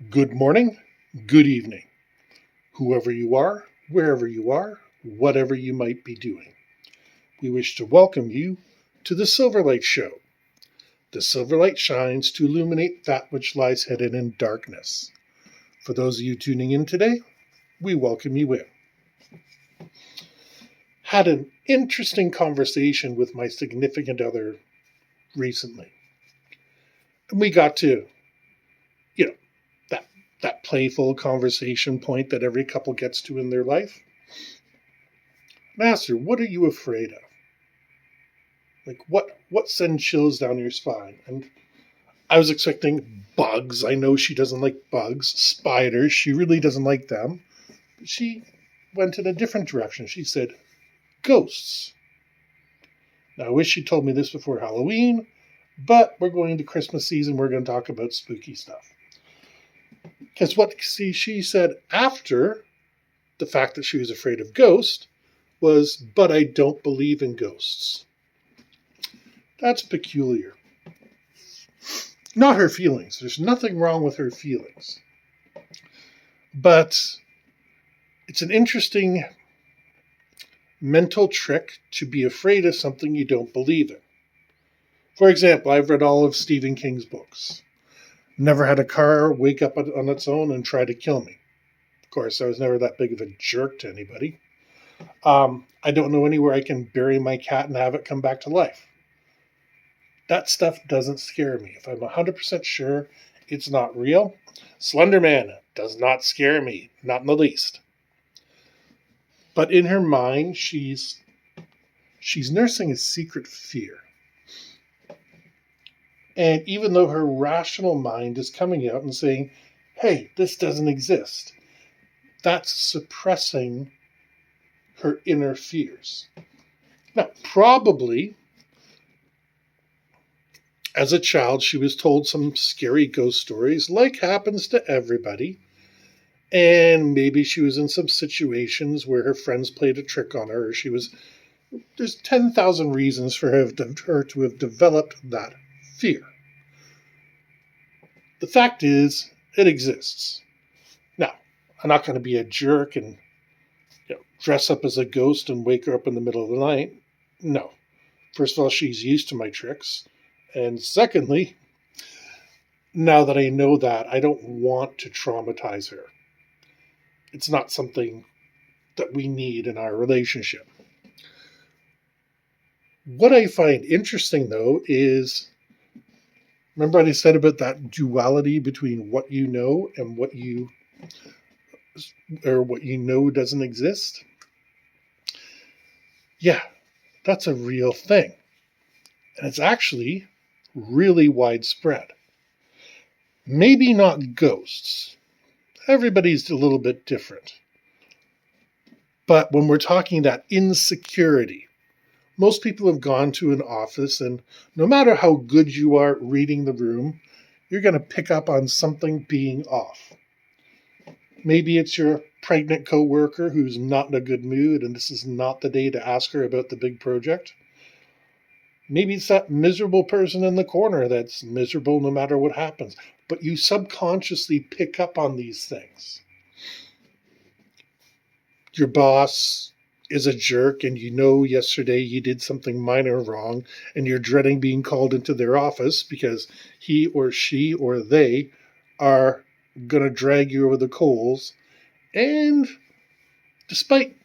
Good morning, good evening, whoever you are, wherever you are, whatever you might be doing. We wish to welcome you to the Silverlight Show. The Silverlight shines to illuminate that which lies hidden in darkness. For those of you tuning in today, we welcome you in. Had an interesting conversation with my significant other recently. And we got to, you know, that that playful conversation point that every couple gets to in their life. And I asked her, what are you afraid of? Like what sends chills down your spine? And I was expecting bugs. I know she doesn't like bugs. Spiders, she really doesn't like them. But she went in a different direction. She said ghosts. Now I wish she told me this before Halloween, but we're going to Christmas season. We're going to talk about spooky stuff. Because she said after the fact that she was afraid of ghosts was, but I don't believe in ghosts. That's peculiar. Not her feelings. There's nothing wrong with her feelings. But it's an interesting mental trick to be afraid of something you don't believe in. For example, I've read all of Stephen King's books. Never had a car wake up on its own and try to kill me. Of course, I was never that big of a jerk to anybody. I don't know anywhere I can bury my cat and have it come back to life. That stuff doesn't scare me. If I'm 100% sure it's not real, Slender Man does not scare me, not in the least. But in her mind, she's nursing a secret fear. And even though her rational mind is coming out and saying, hey, this doesn't exist, that's suppressing her inner fears. Now, probably as a child, she was told some scary ghost stories, like happens to everybody. And maybe she was in some situations where her friends played a trick on her. There's 10,000 reasons for her to have developed that fear. The fact is, it exists. Now, I'm not going to be a jerk and dress up as a ghost and wake her up in the middle of the night. No. First of all, she's used to my tricks. And secondly, now that I know that, I don't want to traumatize her. It's not something that we need in our relationship. What I find interesting, though, is remember what I said about that duality between what you know and what you know doesn't exist? Yeah, that's a real thing. And it's actually really widespread. Maybe not ghosts. Everybody's a little bit different. But when we're talking that insecurity, most people have gone to an office, and no matter how good you are at reading the room, you're going to pick up on something being off. Maybe it's your pregnant coworker who's not in a good mood, and this is not the day to ask her about the big project. Maybe it's that miserable person in the corner that's miserable no matter what happens. But you subconsciously pick up on these things. Your boss is a jerk and you know yesterday you did something minor wrong and you're dreading being called into their office because he or she or they are going to drag you over the coals. And despite,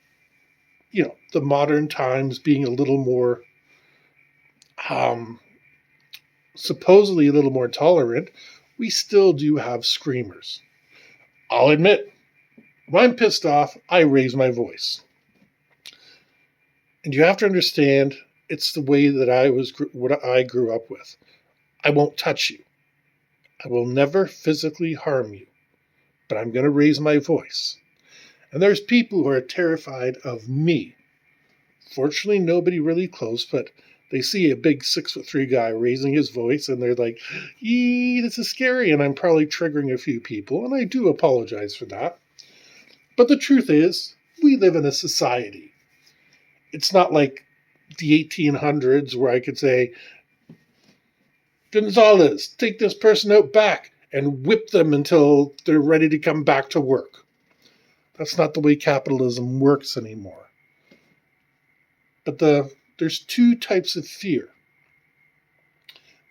the modern times being a little more supposedly a little more tolerant, we still do have screamers. I'll admit, when I'm pissed off, I raise my voice. And you have to understand, it's the way that what I grew up with. I won't touch you. I will never physically harm you, but I'm going to raise my voice. And there's people who are terrified of me. Fortunately, nobody really close, but they see a big 6'3" guy raising his voice and they're like, this is scary. And I'm probably triggering a few people. And I do apologize for that. But the truth is, we live in a society. It's not like the 1800s where I could say, Gonzalez, take this person out back. and whip them until they're ready to come back to work. That's not the way capitalism works anymore. But there's two types of fear: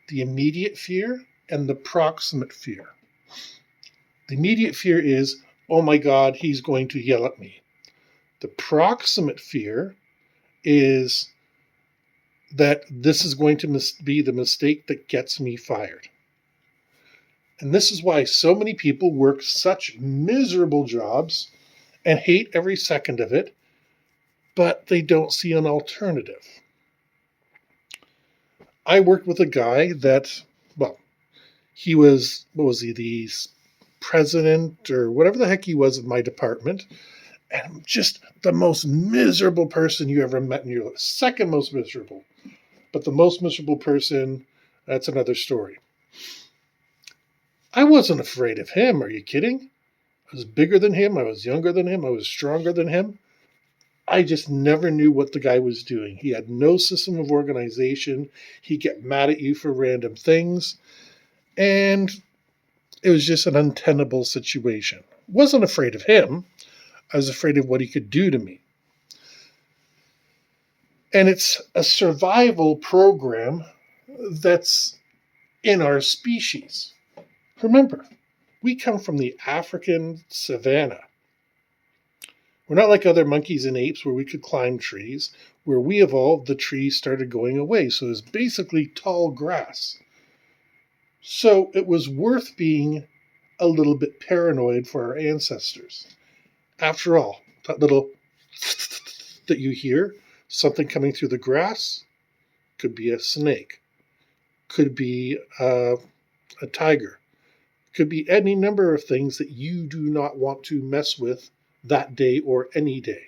the immediate fear and the proximate fear. The immediate fear is, oh my God, he's going to yell at me. The proximate fear is that this is going to be the mistake that gets me fired. And this is why so many people work such miserable jobs and hate every second of it, but they don't see an alternative. I worked with a guy that, well, he was, the president or whatever the heck he was of my department, and just the most miserable person you ever met in your life. Second most miserable. But the most miserable person, that's another story. I wasn't afraid of him. Are you kidding? I was bigger than him. I was younger than him. I was stronger than him. I just never knew what the guy was doing. He had no system of organization. He'd get mad at you for random things. And it was just an untenable situation. Wasn't afraid of him. I was afraid of what he could do to me. And it's a survival program that's in our species. Remember, we come from the African savanna. We're not like other monkeys and apes where we could climb trees. Where we evolved, the trees started going away. So it was basically tall grass. So it was worth being a little bit paranoid for our ancestors. After all, that little that you hear, something coming through the grass, could be a snake, could be a tiger, could be any number of things that you do not want to mess with that day or any day.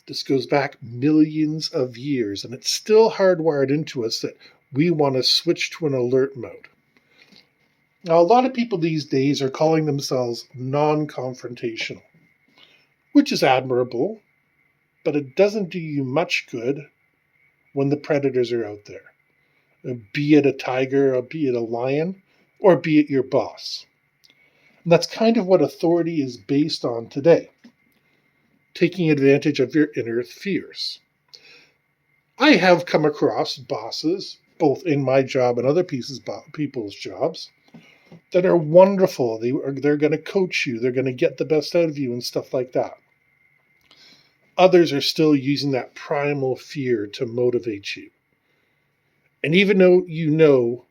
This goes back millions of years, and it's still hardwired into us that we want to switch to an alert mode. Now, a lot of people these days are calling themselves non-confrontational, which is admirable, but it doesn't do you much good when the predators are out there. Be it a tiger, or be it a lion, or be it your boss. And that's kind of what authority is based on today, taking advantage of your inner fears. I have come across bosses, both in my job and other people's jobs, that are wonderful. They're going to coach you. They're going to get the best out of you and stuff like that. Others are still using that primal fear to motivate you. And even though you know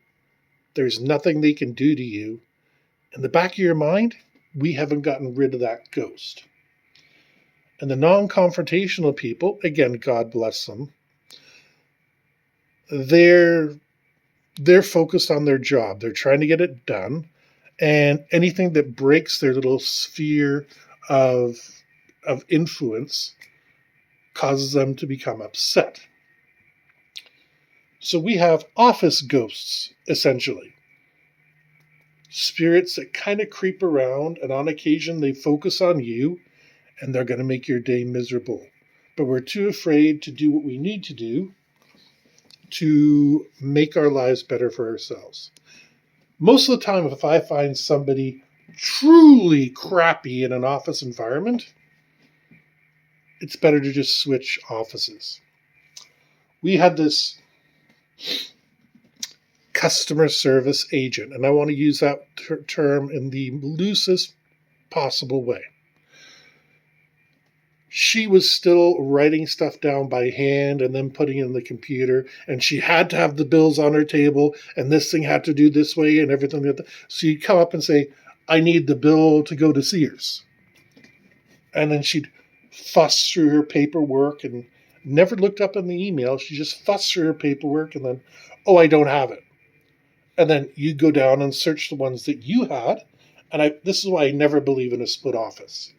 there's nothing they can do to you, in the back of your mind, we haven't gotten rid of that ghost. And the non-confrontational people, again, God bless them, they're focused on their job. They're trying to get it done. And anything that breaks their little sphere of influence causes them to become upset. So we have office ghosts, essentially. Spirits that kind of creep around, and on occasion they focus on you, and they're going to make your day miserable. But we're too afraid to do what we need to do to make our lives better for ourselves. Most of the time, if I find somebody truly crappy in an office environment, it's better to just switch offices. We had this customer service agent, and I want to use that term in the loosest possible way. She was still writing stuff down by hand and then putting it in the computer, and she had to have the bills on her table, and this thing had to do this way and everything like that. So you'd come up and say, I need the bill to go to Sears. And then she'd fuss through her paperwork and never looked up in the email. She just fussed through her paperwork and then, oh, I don't have it. And then you go down and search the ones that you had. And this is why I never believe in a split office.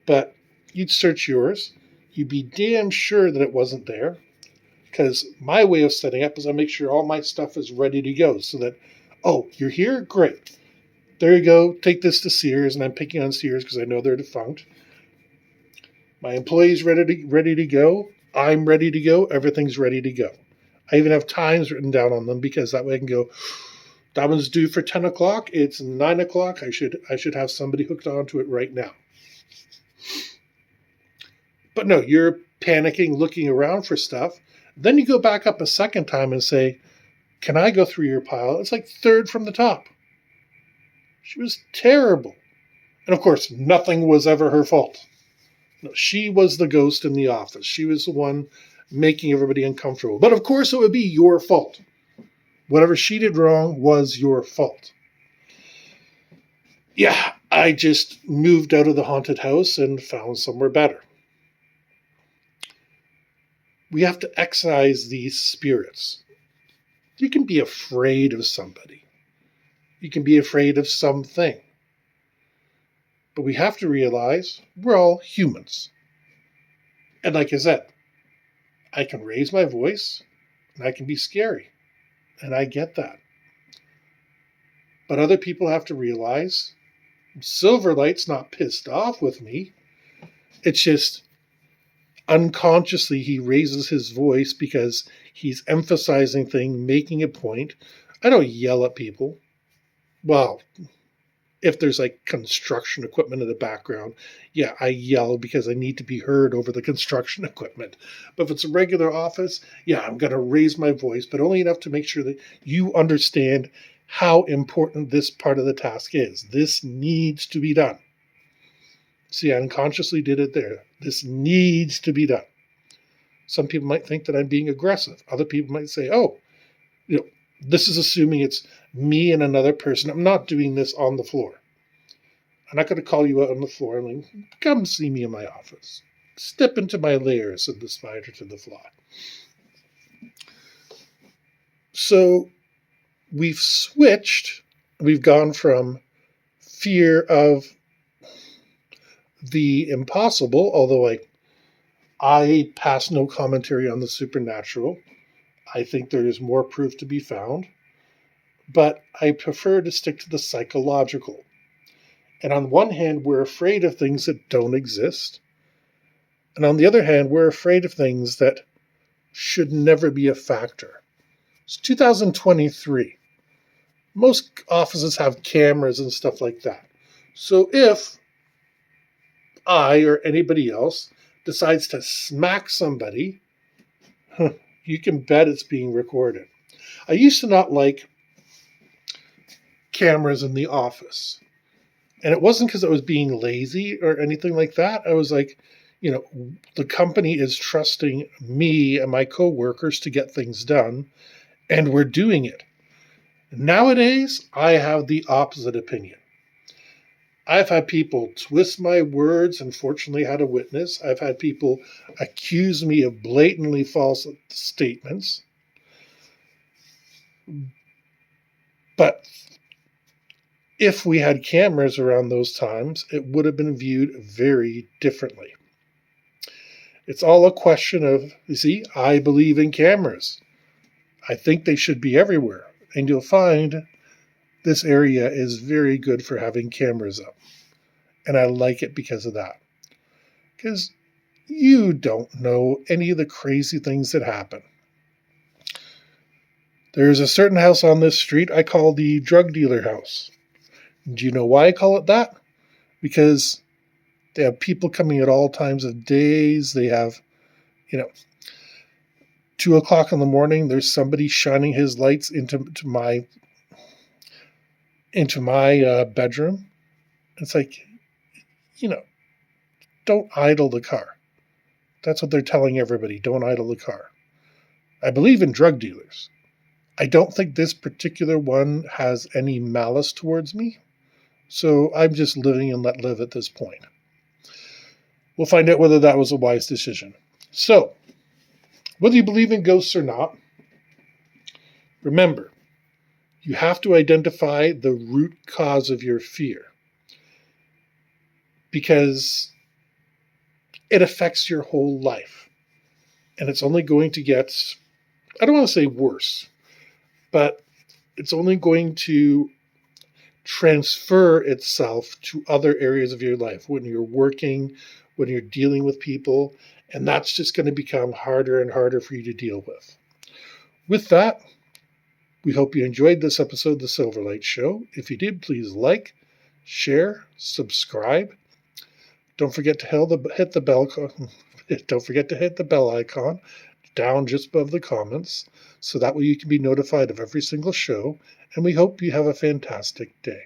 But you'd search yours. You'd be damn sure that it wasn't there. Because my way of setting up is I make sure all my stuff is ready to go. So that, oh, you're here? Great. There you go. Take this to Sears. And I'm picking on Sears because I know they're defunct. My employee's ready to go. I'm ready to go. Everything's ready to go. I even have times written down on them because that way I can go, that one's due for 10 o'clock. It's 9 o'clock. I should have somebody hooked onto it right now. But no, you're panicking, looking around for stuff. Then you go back up a second time and say, can I go through your pile? It's like third from the top. She was terrible. And of course, nothing was ever her fault. No, she was the ghost in the office. She was the one making everybody uncomfortable. But of course, it would be your fault. Whatever she did wrong was your fault. Yeah, I just moved out of the haunted house and found somewhere better. We have to excise these spirits. You can be afraid of somebody. You can be afraid of something. But we have to realize we're all humans. And like I said, I can raise my voice and I can be scary. And I get that. But other people have to realize Silverlight's not pissed off with me. It's just unconsciously he raises his voice because he's emphasizing things, making a point. I don't yell at people. Well, if there's like construction equipment in the background, yeah, I yell because I need to be heard over the construction equipment. But if it's a regular office, yeah, I'm going to raise my voice, but only enough to make sure that you understand how important this part of the task is. This needs to be done. See, I unconsciously did it there. This needs to be done. Some people might think that I'm being aggressive. Other people might say, oh, this is assuming it's me and another person. I'm not doing this on the floor. I'm not going to call you out on the floor. I'm like, come see me in my office. Step into my lair, said the spider to the fly. So we've switched. We've gone from fear of the impossible, although I pass no commentary on the supernatural. I think there is more proof to be found. But I prefer to stick to the psychological. And on one hand, we're afraid of things that don't exist. And on the other hand, we're afraid of things that should never be a factor. It's 2023. Most offices have cameras and stuff like that. So if I or anybody else decides to smack somebody, you can bet it's being recorded. I used to not like cameras in the office. And it wasn't because I was being lazy or anything like that. I was like, the company is trusting me and my coworkers to get things done, and we're doing it. Nowadays, I have the opposite opinion. I've had people twist my words and fortunately had a witness. I've had people accuse me of blatantly false statements. But if we had cameras around those times, it would have been viewed very differently. It's all a question of, I believe in cameras. I think they should be everywhere. And you'll find this area is very good for having cameras up. And I like it because of that. Because you don't know any of the crazy things that happen. There's a certain house on this street I call the drug dealer house. Do you know why I call it that? Because they have people coming at all times of days. They have, 2 o'clock in the morning, there's somebody shining his lights into my bedroom. It's like, don't idle the car. That's what they're telling everybody. Don't idle the car. I believe in drug dealers. I don't think this particular one has any malice towards me. So I'm just living and let live at this point. We'll find out whether that was a wise decision. So, whether you believe in ghosts or not, remember, you have to identify the root cause of your fear. Because it affects your whole life. And it's only going to get, I don't want to say worse, but it's only going to transfer itself to other areas of your life when you're working, when you're dealing with people, and that's just going to become harder and harder for you to deal with. With that, we hope you enjoyed this episode of the Silverlight Show. If you did, please like, share, subscribe. Don't forget to hit the bell. Don't forget to hit the bell icon down just above the comments, so that way you can be notified of every single show. And we hope you have a fantastic day.